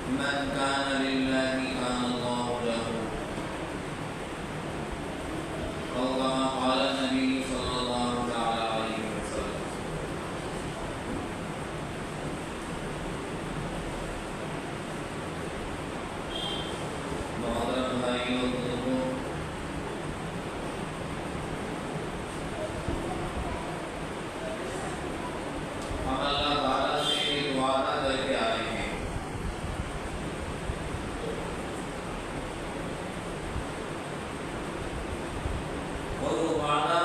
من كان لله كان الله له أو كما قال النبي صلى الله تعالى عليه وسلم. محترم بھائیو اور بزرگوں، ہم اللہ تعالیٰ سے ایک وعدہ کر کے آئے ہیں، اور وہ وعدہ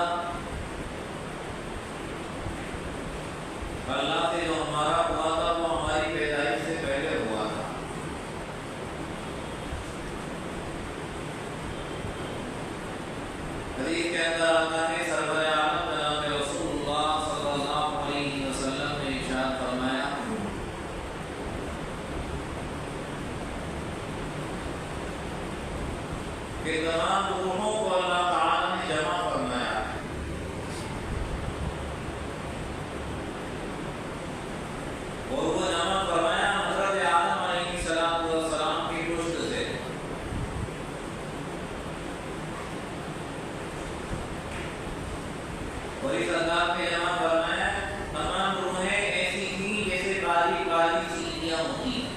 اللہ سے جو ہمارا ہوا تھا وہ ہماری پیدائش سے پہلے ہوا تھا۔ حدیث کے اندر آتا ہے سرور عالم جناب رسول اللہ صلی اللہ علیہ وسلم نے ارشاد فرمایا کہ تمام روحوں کو اللہ تعالیٰ نے جمع فرمایا ہے، اور وہ جمع فرمایا حضرت آدم علیہ السلام کی پشت سے۔ اور اس انداز میں جمع فرمایا تمام روحیں ایسی تھیں جیسے کالی کالی چینیاں ہوتی ہیں۔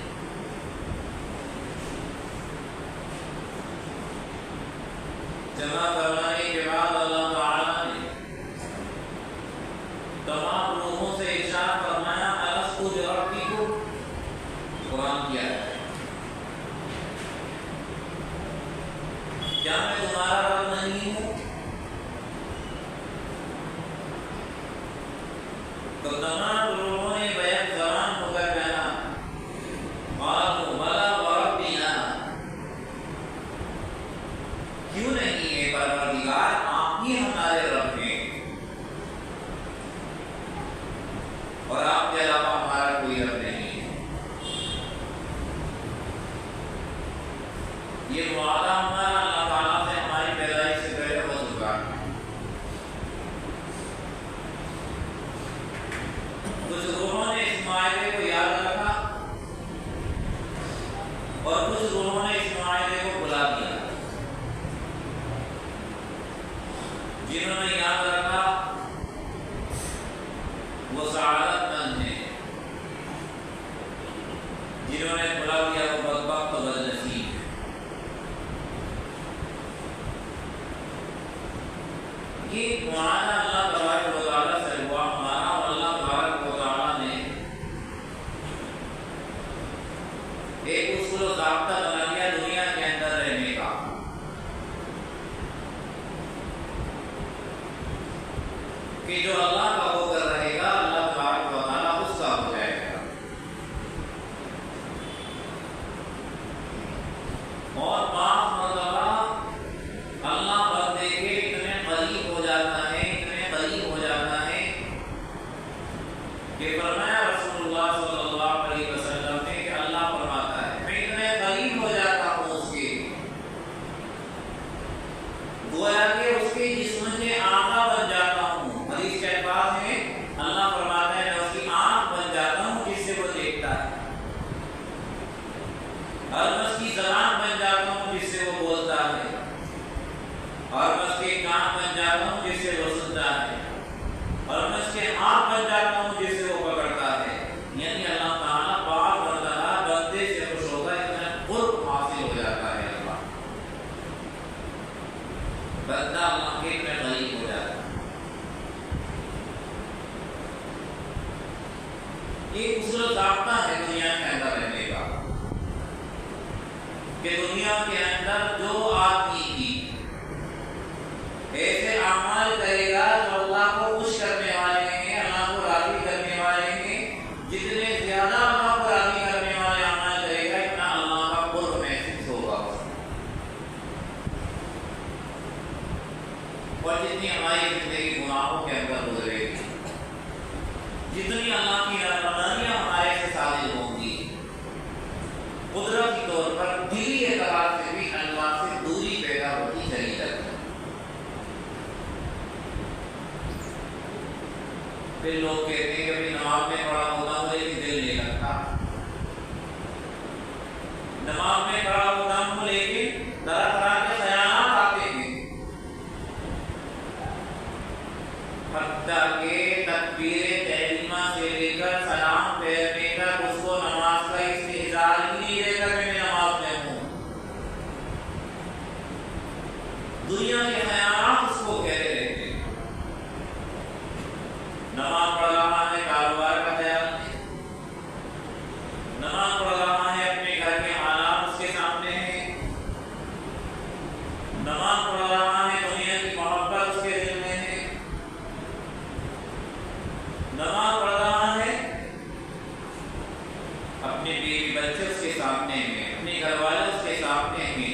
جمع فرمانے کے بعد اللہ تعالیٰ نے تمام روحوں سے ارشاد فرمایا الست بربکم، قرآن کیا ہے، کیا میں تمہارا رب نہیں ہوں؟ تو تمام لوگوں نے بیک زبان ہو کر کہا قالوا بلی وربنا، کیوں نہیں ہے پروردگار، آپ ہی ہمارے رب ہیں اور آپ کے علاوہ ہمارا کوئی رب نہیں ہے۔ یہ وعدہ ہمارا اللہ تعالیٰ سے ہماری پیدائش سے پہلے ہو چکا ہے۔ کچھ روحوں نے اس معاہدے کو یاد رکھا اور کچھ روحوں نے اس معاہدے کو بھلا دیا۔ جنہوں نے یاد رکھا وہ سعادت مند ہیں، جنہوں نے بھلا دیا وہ بدبخت و بدنصیب ہیں۔ یہ معاہدہ اللہ تبارک و تعالیٰ سے ہوا ہمارا، اور اللہ تبارک و تعالیٰ نے ایک اصول و ضابطہ بنا دیا دنیا کے اندر رہنے کا، کہ جو اللہ کا ہو کر رہے گا اللہ تبارک و تعالیٰ اس کا ہو جائے گا، اور بعض مرتبہ اللہ بندے کے اتنے قریب ہو جاتا ہے، اتنے قریب ہو جاتا ہے کہ فرمایا رسول اللہ صلی اللہ علیہ وسلم نے کہ اللہ فرماتا ہے میں اتنے قریب ہو جاتا ہوں اس کے، گویا کہ اس کے جسم سے آقا بن جاتا ہوں۔ حدیث کے الفاظ میں اللہ فرماتا ہے میں اس کی آنکھ بن جاتا ہوں جس سے وہ دیکھتا ہے، اور میں اس کی زبان بن جاتا ہوں جس سے وہ بولتا ہے، اور میں اس کے کان بن جاتا ہوں جس سے وہ سنتا ہے، اور میں اس کے ہاتھ بن جاتا ہوں جس سے وہ پکڑتا ہے۔ یعنی اللہ تعالیٰ بعض مرتبہ بندے سے خوش ہوتا ہے، اتنا قرب حاصل ہو جاتا ہے اللہ، بندہ اللہ کے میں قریب ہو جاتا ہے۔ یہ اصول ضابطہ ہے دنیا کے اندر رہنے کا، کہ دنیا کے اندر جو آدمی بھی ایسے اعمال کرے گا جو اللہ کو خوش کرنے والے ہیں، اللہ کو راضی کرنے والے ہیں، جتنے زیادہ اللہ کو راضی کرنے والے اعمال کرے گا اتنا اللہ کا قرب محسوس ہوگا، اور جتنی ہماری زندگی گناہوں کے اندر گزرے گی، جتنی اللہ کی نافرمانیاں ہمارے سے صادر ہوں گی، قدرتی طور پر دلی اعتبار سے بھی اللہ سے دوری پیدا ہوتی چلی جاتی ہے۔ پھر لوگ کہتے ہیں کہ نماز میں پڑھا ہوتا ہوں لیکن دل نہیں لگتا، اپنی بیوی بچے اس کے سامنے ہیں، اپنے گھر والے اس کے سامنے ہیں،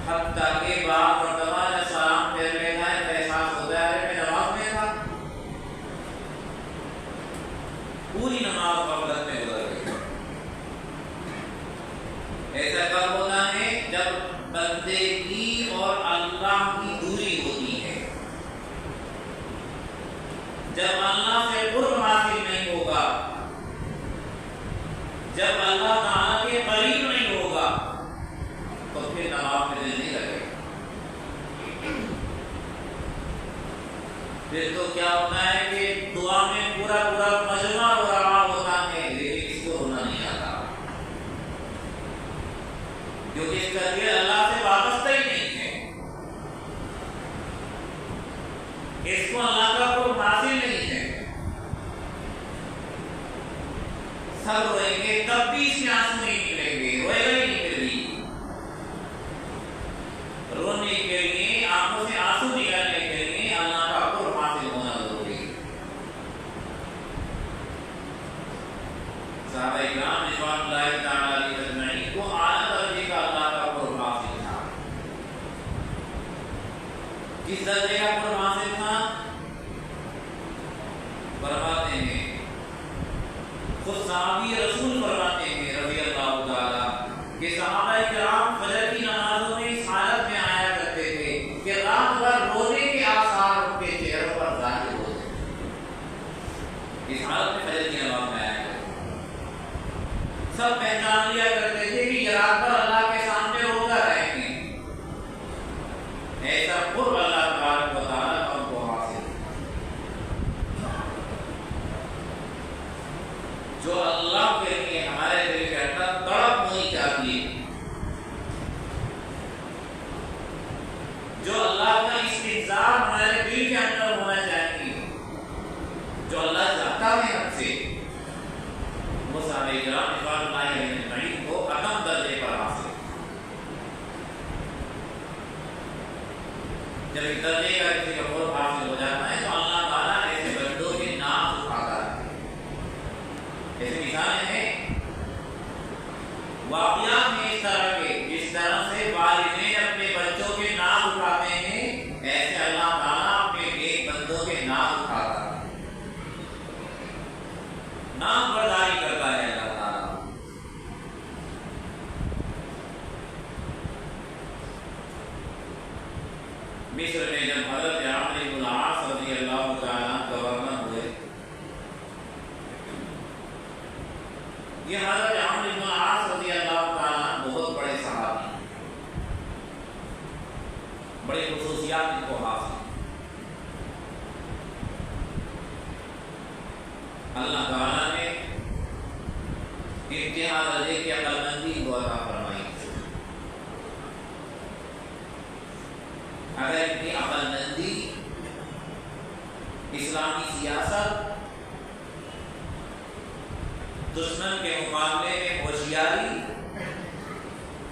حتیٰ کہ بعض مرتبہ جب سلام پھیر لیتا ہے تو احساس ہوتا ہے میں نماز میں تھا، پوری نماز غفلت میں گزر گئی۔ ایسا کب ہوتا ہے جب بندے کی اور اللہ کی دوری ہوتی ہے، جب اللہ سے قرب حاصل نہیں ہوگا، جب اللہ تعالیٰ کے قریب نہیں ہوگا تو پھر نماز میں دل نہیں لگے گا۔ پھر تو کیا ہوتا ہے کہ دعا میں پورا مجمع ہو رہا ہوتا ہے لیکن اس کو ہونا نہیں آتا، کیونکہ اس کا دل اللہ سے وابستہ ہی نہیں ہے، اس کو اللہ کا قرب حاصل نہیں ہے۔ سب روئیں گے تب بھی اس میں آنسو نہیں نکلیں گے، روئے گا ہی نہیں پھر بھی۔ رونے کے لیے، آنکھوں سے آنسو نکالنے کے لیے اللہ کا قرب حاصل ہونا ضروری ہے۔ صحابہ اکرام رضوان اللہ تعالی علیہم اجمعین کو اعلیٰ درجے کا اللہ کا قرب حاصل تھا۔ کس درجے کا قرب حاصل تھا؟ فرماتے ہیں خود صحابی رسول فرماتے ہیں رضی اللہ تعالی کہ صحابہ کرام فجر کی نمازوں میں اس حالت میں آیا کرتے تھے کہ رات بھر رونے کے آثار ان کے چہروں پر ظاہر ہوتے تھے، اس حالت میں فجر کی نماز میں آیا کرتے تھے۔ سب پہچان لیا کرتے تھے کہ یہ رات بھر اللہ کے سامنے روتا رہیں گے، ایسا قرب اللہ تبارک و تعالیٰ کا ان کو حاصل۔ جو اللہ کے لیے ہمارے دل کے اندر تڑپ ہونی چاہیے، جو اللہ کا استنزاف ہمارے دل کے اندر ہونا چاہیے، جو اللہ چاہتا ہے ہم سے، وہ صحابہ کرام رضوان اللہ علیہم اجمعین کو عدم درجے پر حاصل۔ جب اس درجے کا کسی کا قرب حاصل ہو جاتا ہے تو اللہ تعالیٰ ایسے بندوں کے نام اٹھاتا ہے۔ ایسی مثالیں ہیں، واقعات ہیں اس طرح کے، جس طرح سے والدین اپنے بچوں کے نام اٹھاتے ہیں ایسے اللہ تعالیٰ اپنے نیک بندوں کے نام اٹھاتا ہے، نام برداری کرتا ہے اللہ تعالیٰ۔ مصر میں جب حضرت عمرو بن العاص رضی اللہ تعالیٰ گورنر ہوئے، یہ حضرت عمرو بن العاص رضی اللہ تعالیٰ بہت بڑے صحابی، بڑی خصوصیات ان کو حاصل۔ اللہ تعالیٰ نے انتہا درجے کی عقل مندی کو عطا فرمائی۔ اگر ان کی عقل مندی، اسلامی سیاست، دشمن کے مقابلے میں ہوشیاری،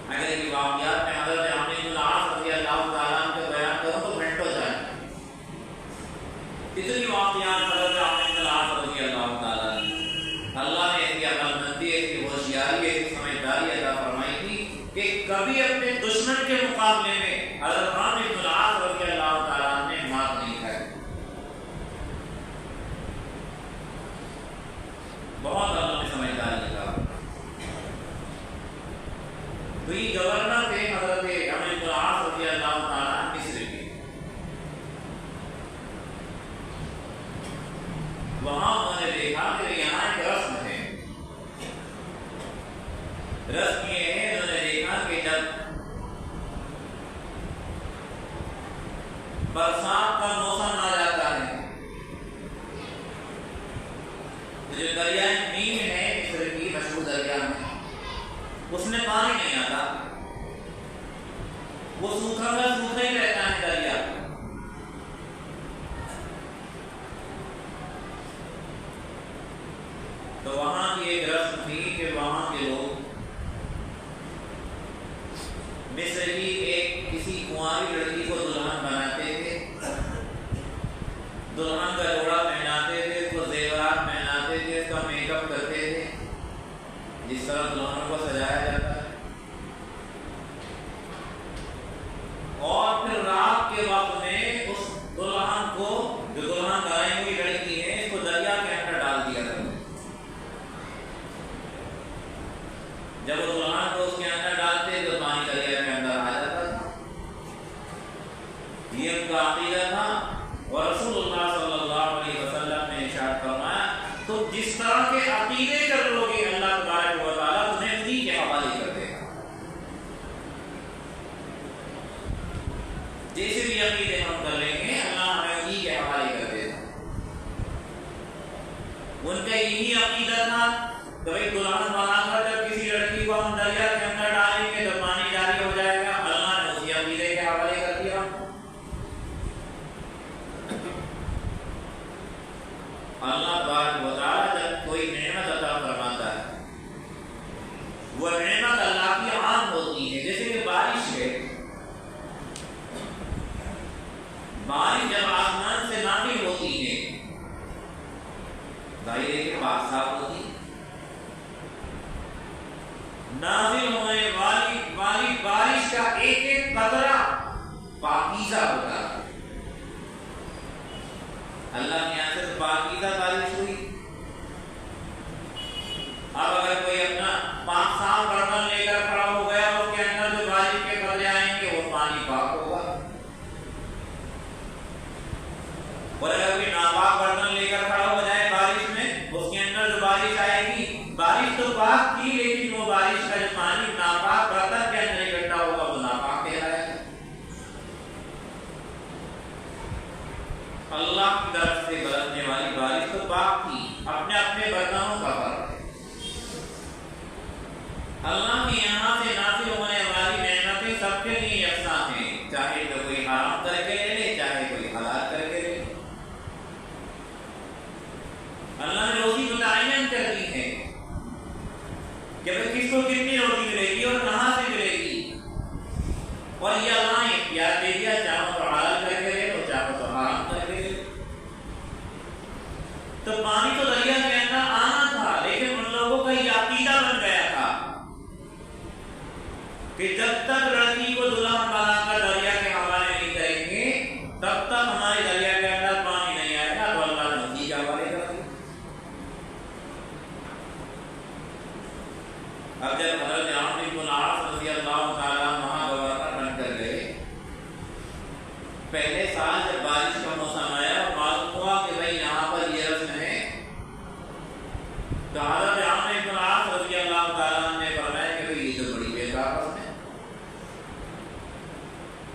اگر یہ واقعات میں حضرت عمرو بن العاص رضی اللہ تعالیٰ عنہ کو بیان کروں تو گھنٹوں جائیں، اتنی واقعات حضرت عمرو بن العاص رضی اللہ تعالیٰ عنہ، اللہ نے ایسی عقل مندی، ایسی ہوشیاری، ایسی سمجھداری عطا فرمائی تھی کہ کبھی اپنے دشمن کے مقابلے میں حضرت عمرو بن العاص رضی اللہ تعالیٰ عنہ نے مات نہیں کھائی۔ بہت اللہ نے سمجھداری لگا۔ تو یہ گورنر تھے حضرت عمرو بن العاص رضی اللہ تعالیٰ مصر کے، وہاں انہوں نے دیکھا کہ یہاں ایک رسم ہے۔ رسم یہ ہے، انہوں نے دیکھا کہ جب برسات کا موسم آ جاتا ہے تو جو دریائے نیل ہے مصر کی مشہور دریا میں، اس میں پانی نہیں آتا، وہ سوکھا ہی رہتا ہے دریا۔ تو وہاں کی ایک رسم تھی کہ وہاں کے لوگ مصر کی ایک کسی کنواری لڑکی کو دلہن بناتے تھے، دلہن کا جوڑا پہناتے تھے، اس کو زیورات پہناتے تھے، اس کا میک اپ کرتے جس طرح دلہنوں کو سجایا جاتا ہے، اور پھر رات کے وقت میں اس دلہن کو، جو دلہن گائی ہوئی لڑکی ہے، اس کو دریا کے اندر ڈال دیا جاتا ہے۔ جب وہ دلہن کو اس کے اندر ڈالتے تو پانی دریا کے اندر آ جاتا تھا۔ یہ ان کا عقیدہ تھا، اور رسول اللہ صلی اللہ علیہ وسلم نے ارشاد فرمایا تو جس طرح کے عقیدے کر لو گے اللہ تبارک و تعالیٰ تمہیں انہی کے حوالے کر دے گا۔ جیسے بھی عقیدے ہم کر لیں گے اللہ ہمیں انہی کے حوالے کر دے گا۔ ان کا یہی عقیدہ تھا کہ بھائی دلہن بنا کر جب کسی لڑکی کو ہم دریا کے اندر ڈالیں گے تو پانی جاری ہو جائے گا۔ اللہ نے اسی عقیدے کے حوالے کر دیا۔ اللہ تبارک و تعالیٰ جب کوئی نعمت عطا فرماتا ہے، وہ نعمت اللہ کی عام ہوتی ہے۔ جیسے کہ بارش ہے، بارش جب آسمان سے نازل ہوتی ہے، ظاہر ہے کہ پاک صاف ہوتی ہے۔ نازل ہونے والی بارش کا ایک ایک قطرہ پاکیزہ ہوتا ہے۔ اللہ کے یہاں سے پاکیزہ بارش ہوئی۔ اب اگر کوئی اپنا پاک صاف برتن لے کر کھڑا ہو گیا، اس کے اندر جو بارش کے قطرے آئیں گے وہ پانی پاک ہوگا، اور اگر کوئی ناپاک برتن لے کر کھڑا ہو جائے بارش میں، اس کے اندر جو بارش آئے گی، بارش تو پاک تھی لیکن وہ بارش کا جو پانی ناپاک برتن کے اندر اکٹھا ہوگا وہ ناپاک کہلائے گا۔ اللہ کی طرف سے برسنے والی بارش تو پاک تھی، اپنے اپنے برتنوں کا فرق ہے۔ اللہ کے یہاں سے نازل ہونے والی نعمتیں سب کے لیے یکساں ہیں، چاہے تو کوئی حرام کر کے لے لے، چاہے کوئی حلال کر کے لے لے۔ اللہ نے روزی متعین کر دی ہے کہ کس کو کتنی روزی ملے گی اور کہاں سے ملے گی، اور یہ اللہ نے اختیار دے دیا، چاہو تو حلال کر کے لے لو، چاہو تو حرام کر کے لے لو۔ تو پانی تو دریا کے اندر آنا تھا، لیکن ان لوگوں کا یہ عقیدہ بن گیا تھا کہ جب تک لڑکی کو دلہن بنا کر دریا کے حوالے نہیں کریں گے تب تک ہمارے دریا کے اندر پانی نہیں آئے گا، تو اللہ نے اسی کے حوالے کر دیا۔ اب جب حضرت عمرو بن العاص رضی اللہ تعالیٰ عنہ گورنر بن کر گئے، پہلے سال جب بارش کا موسم آیا اور معلوم ہوا کہ بھائی یہاں پر یہ رسم ہے، تو حضرت عمرو بن العاص رضی اللہ تعالیٰ عنہ نے فرمایا کہ یہ تو بڑی بیکار رسم ہے۔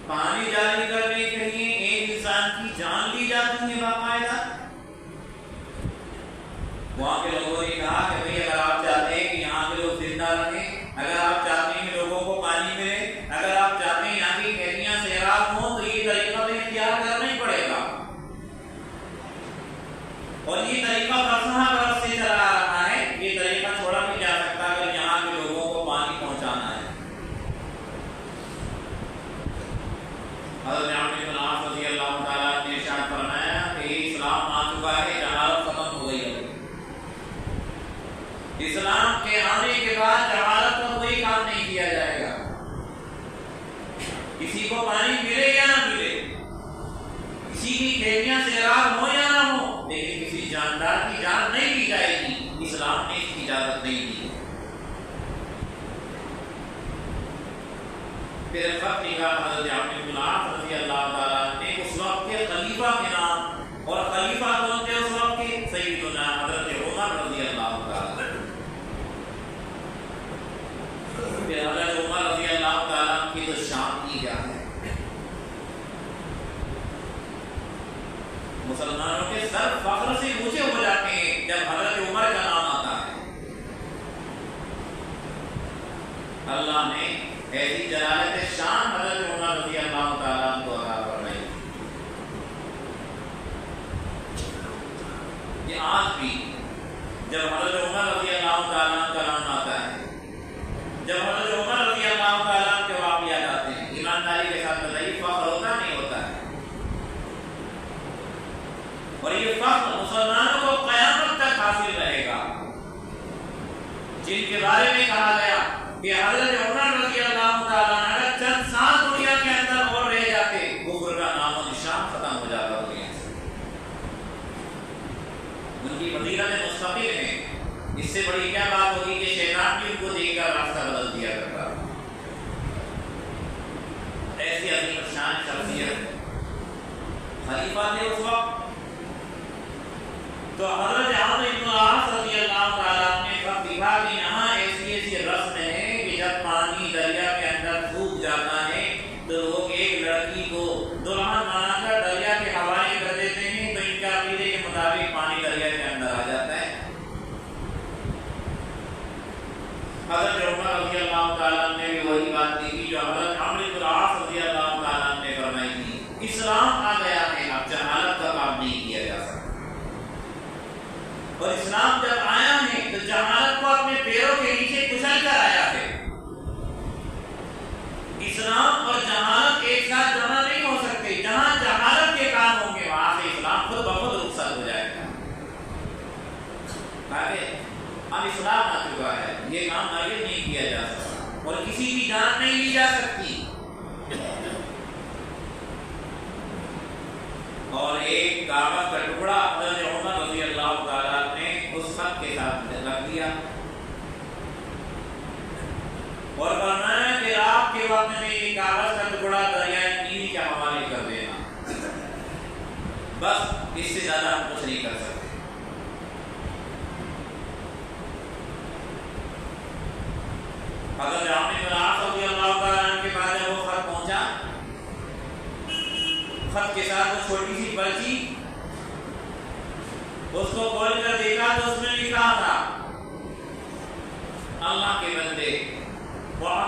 پانی جاری کرنے کے لیے ایک انسان کی جان لی جاتی ہے باقاعدہ۔ وہاں کے لوگوں نے کہا کہ بھئی اگر آپ چاہتے ہیں کہ یہاں کے لوگ زندہ رہیں، اگر آپ چاہتے ہیں کہ لوگوں کو پانی ملے، اگر آپ چاہتے ہیں یہاں کی کھیتیاں سیراب ہوں، تو یہ طریقہ تو اختیار کرنا ہی پڑے گا، اور یہ طریقہ برسہ برس سے چلا آ رہا ہے، یہ طریقہ چھوڑا نہیں جا سکتا اگر یہاں کے لوگوں کو پانی پہنچانا ہے۔ حضرت عمرو بن العاص رضی اللہ تعالیٰ نے ارشاد فرمایا کہ اسلام آ چکا ہے، جہالت ختم ہو گئی ہے۔ اسلام کے آنے کے بعد جہالت کا کوئی کام نہیں کیا جائے گا، کسی کو پانی ملے یا نہ ملے، کسی کی کھیتیاں سیراب ہو یا نہ ہو، لیکن کسی جاندار کی جان نہیں لی جائے گی، اسلام نے اس کی اجازت نہیں دی۔ پھر خط لکھا حضرت عمرو بن العاص رضی اللہ تعالیٰ نے اس وقت کے خلیفہ کے نام، اور خلیفہ کون تھے اس وقت کے؟ سیدنا حضرت عمر رضی اللہ تعالیٰ۔ پھر حضرت عمر رضی اللہ تعالیٰ کی تو شان کی کیا ہے، مسلمانوں کے سر فخر سے اونچے ہو جاتے ہیں جب حضرت عمر کا نام آتا ہے۔ اللہ نے ایسی جلالت شان حضرت عمر رضی اللہ تعالیٰ کو عطا فرمائی کہ آج بھی جب حضرت عمر رضی اللہ تعالیٰ کا نام آتا ہے، جب حضرت عمر رضی اللہ تعالیٰ کے واقعات آتے ہیں، ایمانداری کے ساتھ بتائیے فخر ہوتا نہیں ہوتا ہے؟ اور یہ فخر مسلمانوں کو قیامت تک حاصل رہے گا۔ جن کے بارے میں کہا گیا کہ حضرت عمر رضی اللہ تعالیٰ عنہ چند سال دنیا کے اندر اور رہ جاتے، کفر کا نام و نشان ختم ہو جاتا دنیا سے۔ ان کی فضیلت مستقل ہے، اس سے بڑی کیا بات ہوگی کہ شیطان بھی ان کو دیکھ کر راستہ بدل دیا کرتا۔ ایسی عظیم شان شخصیت خلیفہ تھے اس وقت۔ تو حضرت عمرو بن العاص رضی اللہ تعالیٰ نے کہا کہ یہاں ایسی رسم ہے کہ جب پانی دریا کے اندر سوکھ جاتا ہے تو لوگ ایک لڑکی کو دلہن بنا کر دریا کے حوالے کر دیتے ہیں، تو ان کے عقیدے کے مطابق پانی دریا کے اندر آ جاتا ہے۔ حضرت عمر رضی اللہ تعالیٰ نے بھی وہی بات کی جو حضرت عمرو بن العاص رضی اللہ تعالیٰ نے فرمائی تھی، اسلام آ گیا ہے، اب جہالت کا کام نہیں کیا جا سکتا، اور اسلام جب آیا ہے تو جہالت کو اپنے پیروں کے نیچے کچل کر آیا ہے۔ اسلام اور جہالت ایک ساتھ جمع نہیں ہو سکتے، جہاں جہالت کے کام ہوں گے وہاں سے اسلام خود بخود رخصت ہو جائے گا۔ اب اسلام آ چکا ہے، یہ کام آگے نہیں کیا جا سکتا اور کسی کی جان نہیں لی جا سکتی۔ اور ایک کاغذ کا ٹکڑا حضرت عمر رضی اللہ تعالیٰ نے اس خط کے ساتھ رکھ دیا اور فرمایا کہ رات کے وقت میں یہ کاغذ کا ٹکڑا دریائے نیل کے حوالے کر دینا، بس اس سے زیادہ ہم کچھ نہیں کر سکتے۔ حضرت عمرو بن العاص رضی اللہ تعالیٰ عنہ کے پاس جب وہ خط پہنچا، خط کے ساتھ وہ چھوٹی سی پرچی، اس کو کھول کر دیکھا تو اس میں لکھا تھا، اللہ کے بندے عمر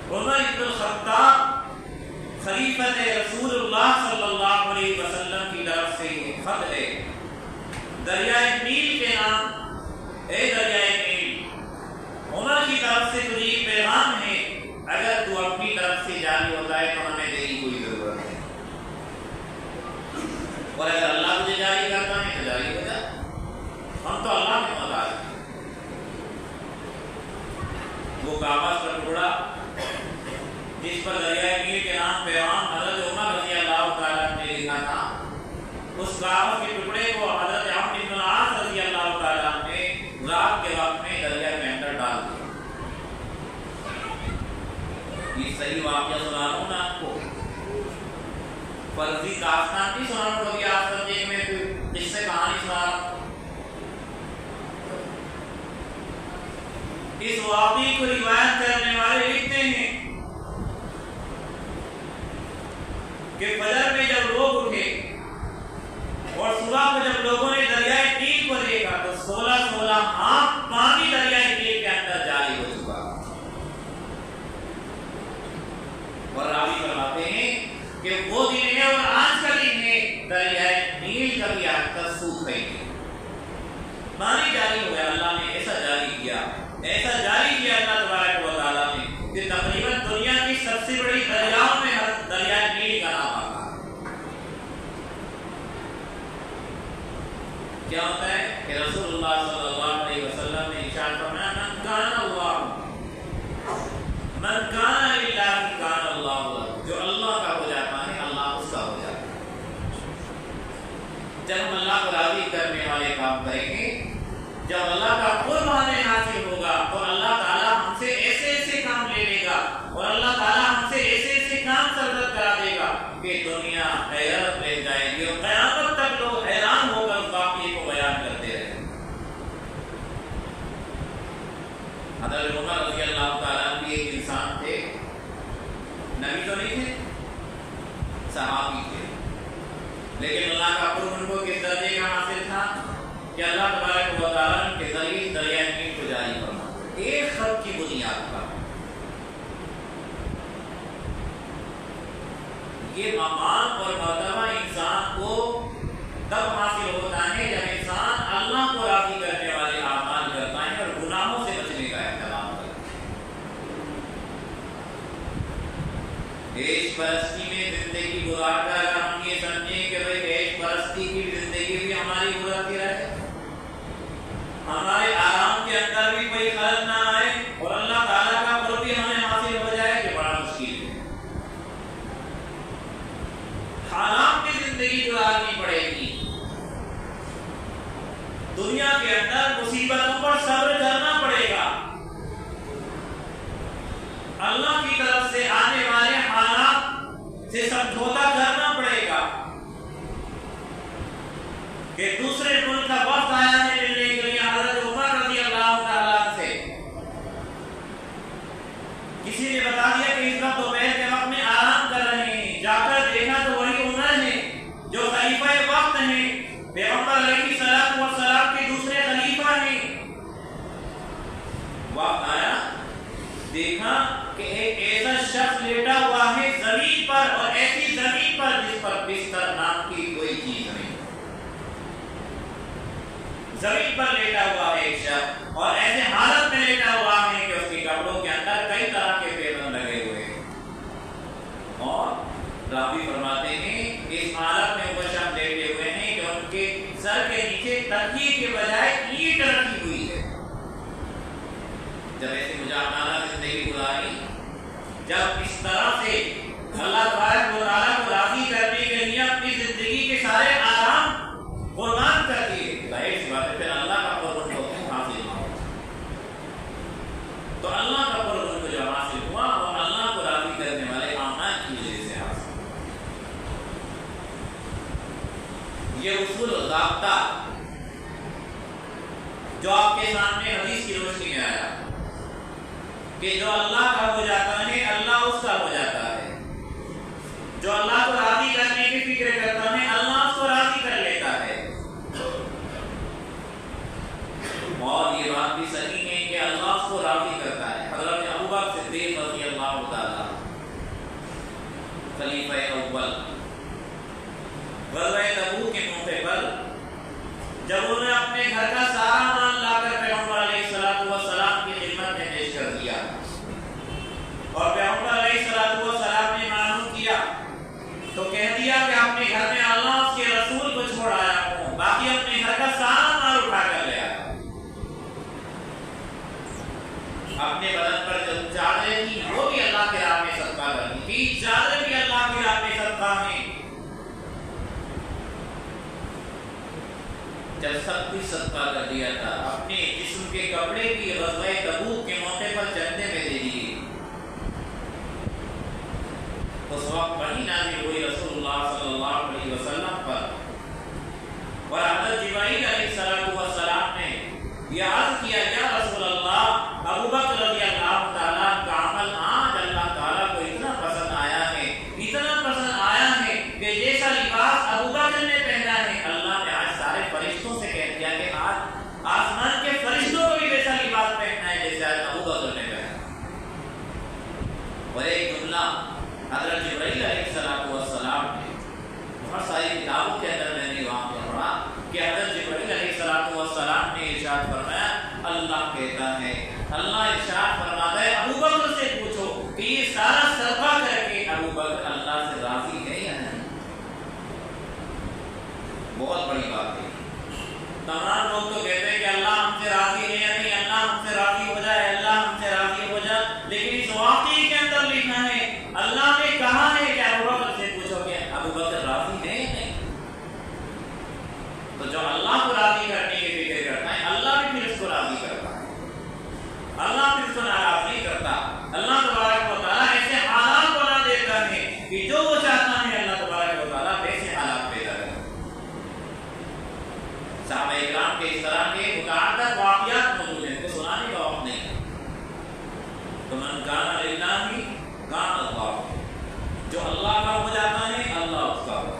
بن الخطاب خلیفۃ رسول اللہ صلی اللہ علیہ وسلم کی طرف سے یہ خط ہے، دریائے نیل کے نام، اے دریائے نیل، عمر کی طرف سے تجھے یہ پیغام ہے، اگر تو اپنی طرف سے جاری ہوتا ہے تو ہمیں تیری کوئی ضرورت نہیں، اور اگر اللہ تجھے جاری کرتا ہے تو جاری ہو جائے، ہم تو اللہ کے محتاج ہیں۔ وہ کاغذ کا ٹکڑا جس پر دریائے نیل کے نام پیغام حضرت عمر رضی اللہ تعالیٰ نے لکھا تھا، اس کاغذ کے ٹکڑے کو حضرت عمرو بن العاص رضی اللہ تعالیٰ نے رات کے وقت میں دریا کے اندر ڈال دیا۔ یہ صحیح واقعہ سنا رہا ہوں میں آپ کو، فرضی داستان نہیں سنا رہا ہوں، آپ سمجھے میں جس سے کہانی سنا رہا ہوں۔ اس واقعے کو روایت کرنے والے لکھتے ہیں کہ فجر میں جب لوگ اٹھے اور صبح کو جب لوگوں نے دریائے نیل کو دیکھا تو 16 ہاتھ پانی دریائے نیل کے اندر جاری ہو چکا، اور راوی فرماتے ہیں کہ وہ دن ہے اور آج کا دن ہے، دریائے نیل کبھی آج تک سوکھ گئی ہے، پانی جاری ہو گیا، اللہ نے ایسا جاری کیا اللہ تبارک و تعالیٰ نے کہ تقریباً دنیا کی سب سے بڑی دریاؤں میں دریائے نیل کا نام آتا ہے۔ کیا ہوتا ہے کہ رسول اللہ صلی اللہ علیہ وسلم نے ارشاد فرمایا، من کان للہ کان اللہ لہ، جو اللہ کا ہو جاتا ہے اللہ اس کا ہو جاتا ہے۔ جب ہم اللہ کو راضی کرنے والے کام کریں گے، جب اللہ کا قرب ہمیں حاصل ہوگا تو اللہ تعالیٰ ہم سے ایسے کام لے لے گا، اور اللہ تعالیٰ ہم سے ایسے کام سرزد کرا دے گا کہ دنیا حیرت رہ جائے گی اور قیامت تک لوگ حیران ہو کر واقعے کو بیان کرتے رہیں۔ حضرت عمر رضی اللہ تعالیٰ بھی ایک انسان تھے، نبی تو نہیں تھے، صحابی تھے، لیکن اللہ کا قرب ان کو کس درجے کا حاصل تھا کہ اللہ تبارک و تعالیٰ کے ذریعے دریائے نیل کو جاری فرما، ایک خط کی بنیاد پر۔ یہ مقام اور مرتبہ انسان کو تب حاصل ہوتا ہے جب انسان اللہ کو راضی کرنے والے اعمال کرتا ہے اور گناہوں سے بچنے کا اہتمام کرتا ہے۔ عیش پرستی میں زندگی گزار کر اگر ہم یہ سمجھیں کہ بھائی عیش پرستی کی زندگی بھی ہماری ضرورت ہے، ہمارے آرام کے اندر بھی کوئی خلل نہ دیکھا کہ ایک ایسا شخص لیٹا ہوا ہے زمین پر، اور ایسی زمین پر جس پر بستر نام کی کوئی چیز نہیں، زمین پر لیٹا ہوا ہے ایک شخص، اور ایسے حالت میں لیٹا ہوا ہے کہ اس کے کپڑوں کے اندر کئی طرح کے پیبند لگے ہوئے ہیں، اور راوی فرماتے ہیں اس حالت میں وہ شخص لیٹے ہوئے ہیں کہ ان کے سر کے نیچے تکیے کے بجائے اینٹ رکھی ہوئی ہے۔ جب ایسی مجاہدانہ زندگی گزاری، جب اس طرح سے اللہ تبارک و تعالیٰ کو راضی کرنے کے لیے اپنی زندگی کے سارے آرام قربان کر دیے، ظاہر سی بات ہے پھر اللہ کا قرب کو حاصل ہوا۔ تو اللہ کا قرب کو جو حاصل ہوا وہ اللہ کو راضی کرنے والے اعمال کی وجہ سے حاصل۔ یہ اصول و ضابطہ جو آپ کے سامنے حدیث کی روشنی میں آیا کہ جو اللہ کا ہو جاتا ہے اللہ اس کا ہو جاتا ہے، جو اللہ کو راضی کرنے کی فکر کرتا ہے اللہ اس کو راضی کر لیتا ہے، اور یہ بات بھی صحیح ہے کہ اللہ اس کو راضی کرتا ہے۔ حضرت ابوبکر صدیق رضی اللہ تعالی خلیفہ اول غزوہ تبوک کے موقع پر جب انہوں نے اپنے گھر کا سارا مال لا کر پیغمبر علیہ السلام کی خدمت میں پیش کر دیا، اور پیغمبر علیہ السلام نے معلوم کیا تو کہہ دیا کہ اپنے گھر میں اللہ اس کے رسول کو چھوڑ آیا ہوں، باقی اپنے گھر کا سارا مال اٹھا کر لے آیا۔ اپنے بدن پر جو چادریں تھی وہ بھی اللہ کے راہ میں صدقہ کرنی تھی، چادریں بھی اللہ کے راہ میں صدقہ ہیں۔ جب سب کچھ صدقہ کر دیا تھا، اپنے جسم کے کپڑے بھی غزوہ تبوک کے موقع پر چندے میں دے دیے۔ اس وقت وحی نازل ہوئی رسول اللہ صلی اللہ علیہ وسلم پر، اور حضرت جبرائیل علیہ السلام نے یہ عرض کیا یا رسول اللہ ابوبکر رضی اللہ تعالیٰ کا عمل آج اللہ تعالیٰ کو اتنا پسند آیا ہے، اتنا پسند آیا ہے کہ جیسا لباس ابوبکر نے پہنا ہے اللہ نے آج سارے فرشتوں سے کہہ دیا کہ آج آسمان کے فرشتوں کو بھی ویسا لباس پہننا ہے جیسے آج ابوبکر نے پہنا۔ اور ایک جملہ حضرت جبرائیل علیہ السلام نے بہت ساری کتابوں کے اندر میں نے وہاں پہ پڑھا کہ حضرت جبرائیل علیہ السلام نے ارشاد فرمایا، اللہ کہتا ہے، اللہ ارشاد فرماتا ہے ابوبکر سے پوچھو کہ یہ سارا صدقہ کر کے ابوبکر اللہ سے راضی ہے یا نہیں۔ بہت بڑی بات ہے۔ تمام لوگ تو کہتے ہیں کہ اللہ ہم سے راضی ہے یا نہیں، اللہ ہم سے راضی ہو جائے، اللہ ہم سے راضی ہو جائے، لیکن اس واقعے کے اندر لکھا ہے اللہ نے کہا ہے کہ ابوبکر سے پوچھو کہ ابوبکر راضی ہے یا نہیں۔ تو جو اللہ کو راضی کرنے کی فکر کرتا ہے اللہ بھی پھر اس کو راضی کرتا ہے، اللہ پھر اس کو ناراض نہیں کرتا۔ اللہ تبارک و تعالیٰ ایسے حالات بنا دیتا ہے کہ جو وہ چاہتا ہے اللہ تبارک و تعالیٰ ویسے حالات پیدا کرتا ہے۔ صحابہ اکرام کے اس طرح کے متعدد واقعات موجود ہیں، ان کو سنانے کا وقت نہیں ہے۔ تو من کان للہ کان اللہ، جو اللہ کا ہو جاتا ہے اللہ اس کا ہو۔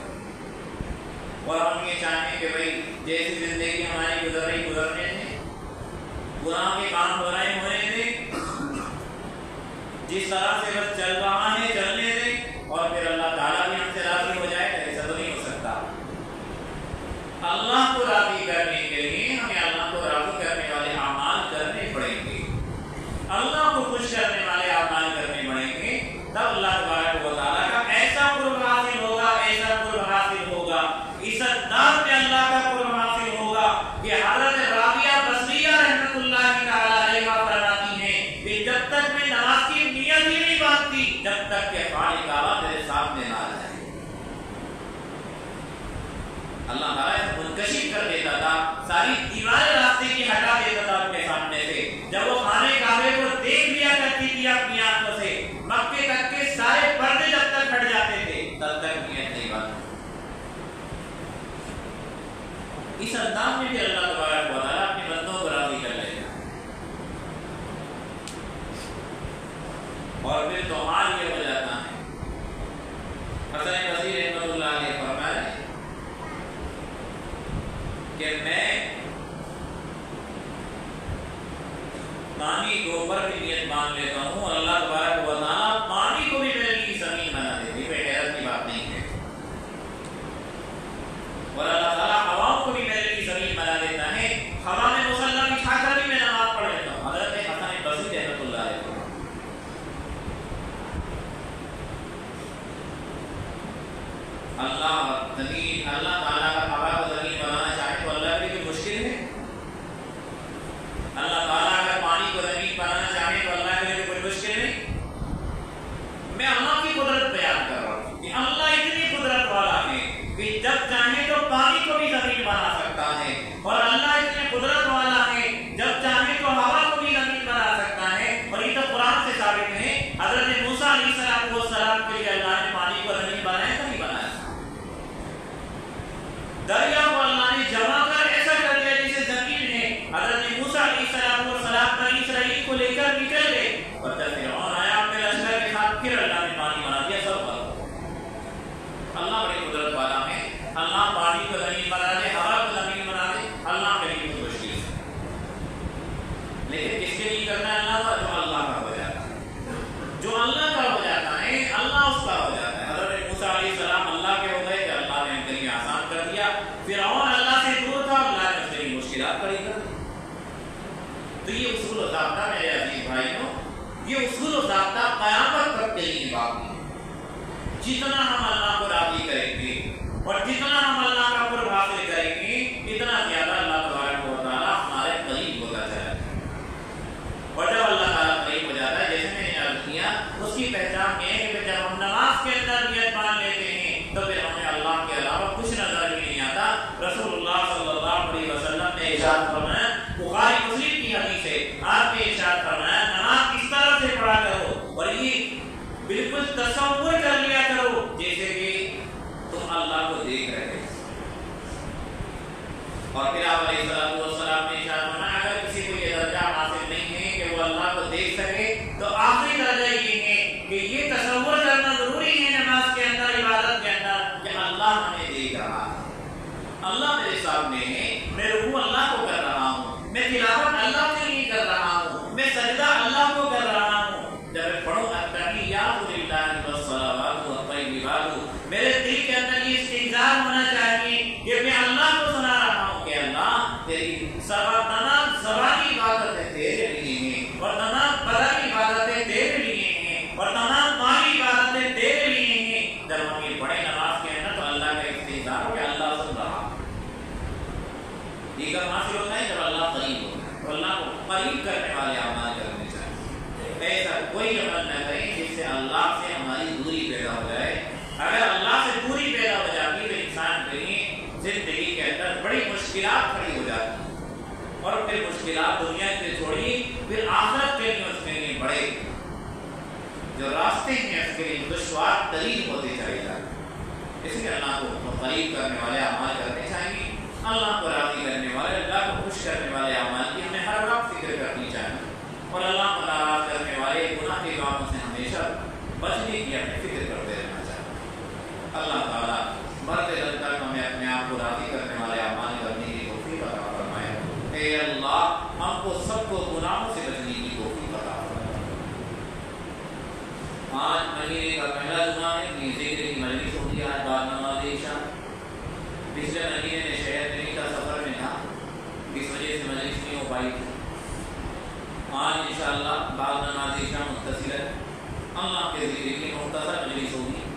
اور ہم یہ چاہیں کہ بھائی جیسی زندگی ہماری گزرنے تھے، گناہ کے کام ہو رہے تھے، جس طرح سے بس چل رہا ہے چلنے دیں، اور پھر اللہ تعالیٰ بھی ہم سے راضی ہو جائے، ایسا تو نہیں ہو سکتا۔ اللہ کو راضی کرنے کے لیے ہمیں اللہ کو راضی کرنے والے اعمال کرنے پڑیں گے، اللہ کو خوش کرنے والے اعمال کرنے پڑیں گے، تب اللہ تبارک و تعالیٰ کا ایسا قرب حاصل ہوگا، ایسا قرب حاصل ہوگا، اس انداز میں اللہ کا قرب حاصل ہوگا کہ حضرت رابعہ بصریہ رحمۃ اللہ تعالی علیہا فرماتی ہیں کہ جب تک میں نماز کی نیت ہی نہیں باندھتی جب تک کہ خانہ کعبہ میرے سامنے نہ آ جائے، اللہ تعالیٰ منکشف کر دیتا تھا، ساری دیواریں راستے کی ہٹا دیتا تھا اپنے سامنے سے۔ جب وہ خانہ کعبے کو دیکھ لیا کرتی تھی اپنی آنکھوں سے، مکے تک کے سارے پردے جب تک ہٹ جاتے تھے تب تک نیت نہیں باندھتی۔ اس انداز میں بھی اللہ تبارک و تعالیٰ اپنے بندوں کو راضی کر لیتا ہے، اور پھر تو حال یہ ہو جاتا ہے۔ حسن بصری رحمۃ اللہ علیہ فرمایا کہ میں پانی کے اوپر بھی نیت مان لیتا ہوں اور اللہ تبارک و تعالیٰ پانی کو بھی میرے لیے زمین بنا دیتی، کوئی حیرت کی بات نہیں ہے۔ اور اللہ تعالیٰ ہواؤں کو بھی میرے لیے زمین بنا دیتا ہے، ہوا میں مصلی بچھا کر بھی میں نماز پڑھ لیتا ہوں۔ حضرت حسن بصری رحمۃ اللہ علیہ اللہ تعالیٰ اگر ہوا کو زمین بنانا چاہے تو اللہ کے لیے کوئی مشکل ہے؟ اللہ تعالیٰ اگر پانی کو زمین بنانا چاہے تو اللہ کے لیے کوئی مشکل نہیں؟ میں اللہ کی قدرت بیان کر رہا ہوں کہ اللہ اتنی قدرت والا ہے کہ جب چاہے تو پانی کو بھی زمین بنا سکتا ہے، اور اللہ اتنے قدرت والا ہے جب چاہے تو ہوا کو بھی زمین بنا سکتا ہے۔ اور یہ تو قرآن سے ثابت ہے۔ حضرت موسیٰ علیہ السلام کے لیے اللہ نے پانی کو زمین بنایا کہ نہیں بنایا؟ دریا کو اللہ نے جمع کر ایسا کر دیا جیسے زمین ہے۔ حضرت موسیٰ علیہ السلام بنی اسرائیل کو لے کر نکل گئے، اور جب فرعون آیا اپنے لشکر کے ساتھ، پھر اللہ نے پانی بنا دیا سب پر۔ اللہ بڑی قدرت والا ہے، اللہ پانی کو زمین بنا دے، ہوا کو زمین بنا دے، اللہ کے لیے کوئی مشکل ہے۔ لیکن کس کے لیے کرنا ہے اللہ کا؟ جو اللہ کا ہو جاتا ہے، جو اللہ کا ہو جاتا ہے اللہ اس کا ہو جاتا ہے۔ حضرت موسیٰ علیہ السلام اللہ کے ہو گئے کہ اللہ نے ان کے لیے آسان کر دیا۔ فرعون اللہ سے دور تھا، اللہ نے اس کے لیے مشکلات کھڑی کر دی۔ تو یہ اصول و ضابطہ میرے عزیز بھائیوں، یہ اصول و ضابطہ قیامت تک کے لیے باقی ہے۔ جتنا ہم اللہ کو راضی کریں گے اور جتنا ہم اللہ کا قرب حاصل کریں گے، اتنا زیادہ اللہ تبارک و تعالیٰ ہمارے قریب ہوتا جائے گا۔ اور جب اللہ تعالیٰ قریب ہو جاتا ہے، جیسے میں نے عرض کیا، اس کی پہچان یہ ہے کہ جب ہم نماز کے اندر نیت مان لیتے ہیں تو پھر ہمیں اللہ کے علاوہ کچھ نظر ہی نہیں آتا۔ رسول اللہ صلی اللہ علیہ وسلم نے ارشاد فرمایا، بخاری مسلم کی حدیث ہے، آپ نے ارشاد فرمایا نماز اس طرح سے پڑھا کرو، اور یہ بالکل تصور کر لیا کرو جیسے کہ تم اللہ کو دیکھ رہے ہو۔ اور پھر آپ علیہ السلام نے ارشاد فرمایا اگر کسی کو یہ درجہ حاصل نہیں ہے کہ وہ اللہ کو دیکھ سکے تو آخری درجہ یہ ہے کہ یہ تصور کرنا ضروری ہے نماز کے اندر، عبادت کے اندر، کہ اللہ ہمیں دیکھ رہا ہے، اللہ میرے سامنے ہے، میں رکوع اللہ کو کر رہا ہوں، میں تلاوت اللہ کے لیے کر رہا ہوں، میں سجدہ اللہ کو کر رہا ہوں۔ جب میں پڑھوں التحیات للہ والصلوات والطیبات، میرے دل کے اندر یہ استحضار ہونا چاہیے کہ میں اللہ کو سنا رہا ہوں کہ اللہ تیری تمام زبانی عبادتیں تیرے لیے ہیں، اور تمام بدنی عبادتیں تیرے لیے ہیں، اور تمام مالی عبادتیں تیرے لیے ہیں۔ جب ہم یہ پڑھیں نماز کے اندر تو اللہ کا استحضار ہو کہ اللہ سن رہا ہے۔ یہ کب حاصل ہوتا ہے؟ جب اللہ قریب ہوتا ہے۔ تو اللہ کو قریب کرنے والے اعمال کرنے چاہیے، ایسا کوئی عمل نہ کریں جس سے اللہ سے ہماری دوری پیدا ہو جائے۔ اگر اللہ سے دوری پیدا ہو جاتی تو انسان کے لیے زندگی کے اندر بڑی مشکلات کھڑی ہو جاتی ہیں، اور پھر مشکلات دنیا سے چھوڑی، پھر آخرت کے لیے اس کے لیے بڑے جو راستے ہیں اس کے لیے دشوار ترین ہوتے چلے جاتے ہیں۔ اس لیے اللہ کو قریب کرنے والے اعمال کرنے چاہیے، اللہ کو راضی کرنے والے، اللہ کو خوش کرنے والے اعمال کی ہمیں ہر وقت فکر کرنی چاہیے، اور اللہ کو ناراض کرنے والے گناہ کے کاموں سے ہمیشہ بچنے کی ہمیں فکر کرتے رہنا چاہیے۔ اللہ تعالیٰ مرتے دم تک ہمیں اپنے آپ کو راضی کرنے والے اعمال کرنے کی توفیق عطا فرمائے۔ اے اللہ ہم کو سب کو گناہوں سے بچنے کی توفیق عطا فرمائے۔ آج مہینے کا پہلا جمعہ ہے، ذکر کی مجلس ہوگی آج بعد نماز عشاء۔ پچھلے مہینے میں شہر میں تھا، سفر میں تھا، اس وجہ سے مجلس نہیں ہو پائی تھی۔ آج انشاءاللہ بعد نماز عشاء متصل ہے، اللہ کے ذکر کی مختصر مجلس ہوگی۔